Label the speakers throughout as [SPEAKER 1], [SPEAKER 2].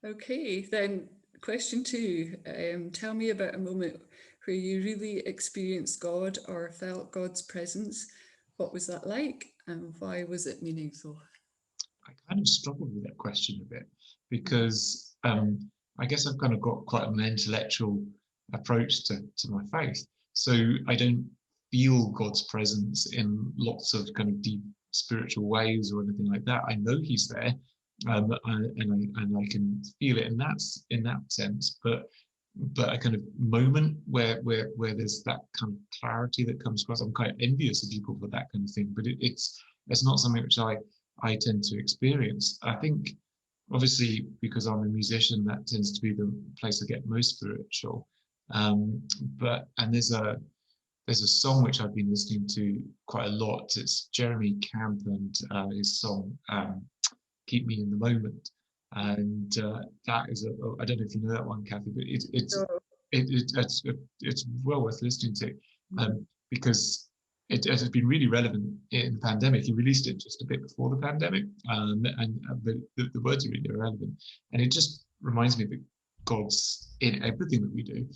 [SPEAKER 1] Okay, then question two. Tell me about a moment where you really experienced God or felt God's presence. What was that like, and why was it meaningful?
[SPEAKER 2] I kind of struggled with that question a bit because I guess I've kind of got quite an intellectual approach to my faith. So I don't feel God's presence in lots of kind of deep spiritual ways or anything like that. I know He's there, and I can feel it in that sense. But a kind of moment where there's that kind of clarity that comes across. I'm quite envious of people for that kind of thing. But it's not something which I tend to experience. I think, obviously, because I'm a musician, that tends to be the place I get most spiritual. But there's a song which I've been listening to quite a lot. It's Jeremy Camp and his song "Keep Me in the Moment," and that is I don't know if you know that one, Kathy, but
[SPEAKER 1] So,
[SPEAKER 2] it's well worth listening to because it has been really relevant in the pandemic. He released it just a bit before the pandemic, and the words are really relevant, and it just reminds me that God's in everything that we do,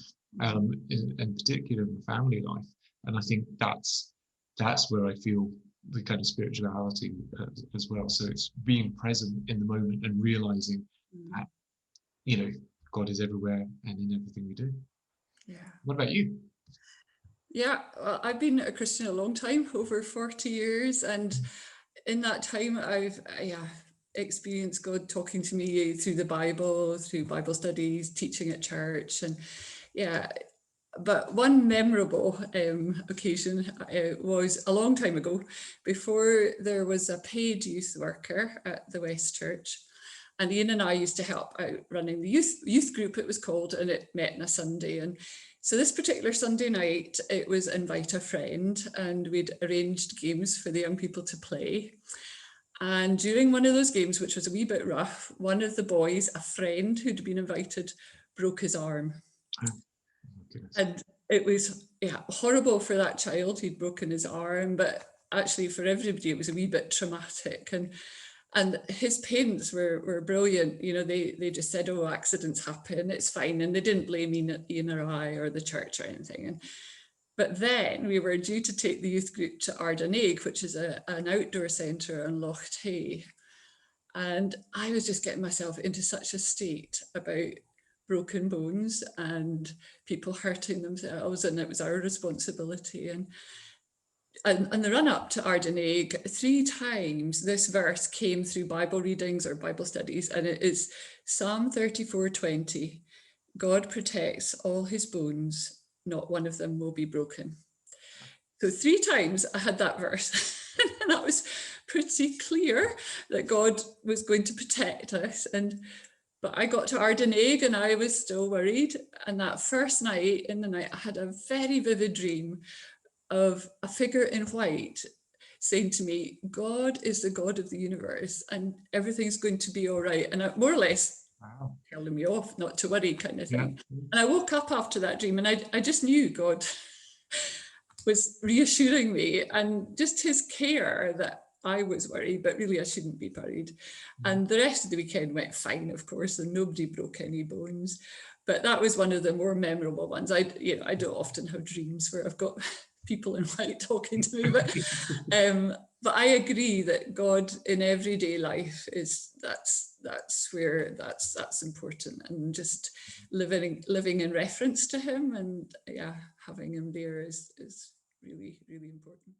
[SPEAKER 2] in particular in the family life, and I think that's where I feel the kind of spirituality as well. So it's being present in the moment and realizing that God is everywhere and in everything we do.
[SPEAKER 1] yeah.
[SPEAKER 2] What about you?
[SPEAKER 1] Yeah, well, I've been a Christian a long time, over 40 years. And in that time, I've yeah, experienced God talking to me through the Bible, through Bible studies, teaching at church. And yeah, but one memorable occasion was a long time ago, before there was a paid youth worker at the West Church. And Ian and I used to help out running the youth group, it was called, and it met on a Sunday. And so this particular Sunday night, it was invite a friend, and we'd arranged games for the young people to play. And during one of those games, which was a wee bit rough, one of the boys, a friend who'd been invited, broke his arm.
[SPEAKER 2] Oh, my goodness.
[SPEAKER 1] And it was horrible for that child who'd broken his arm, but actually for everybody it was a wee bit traumatic. And his parents were brilliant. You know, they just said, "Oh, accidents happen, it's fine," and they didn't blame Ian or I or the church or anything. But then we were due to take the youth group to Ardanaig, which is an outdoor centre on Loch Tay. And I was just getting myself into such a state about broken bones and people hurting themselves, and it was our responsibility. And the run up to Ardanaig, 3 times this verse came through Bible readings or Bible studies, and it is Psalm 34:20. God protects all his bones, not one of them will be broken. So 3 times I had that verse. And that was pretty clear that God was going to protect us. But I got to Ardanaig and I was still worried. And that first night, in the night, I had a very vivid dream of a figure in white saying to me, "God is the God of the universe and everything's going to be all right." And more or less
[SPEAKER 2] Wow.
[SPEAKER 1] telling me off, not to worry, kind of
[SPEAKER 2] Yeah.
[SPEAKER 1] thing. And I woke up after that dream and I just knew God was reassuring me, and just his care that I was worried, but really I shouldn't be worried. And the rest of the weekend went fine, of course, and nobody broke any bones. But that was one of the more memorable ones. I don't often have dreams where I've got people in white talking to me, but I agree that God in everyday life is that's important, and just living in reference to him, and yeah, having him there is really, really important.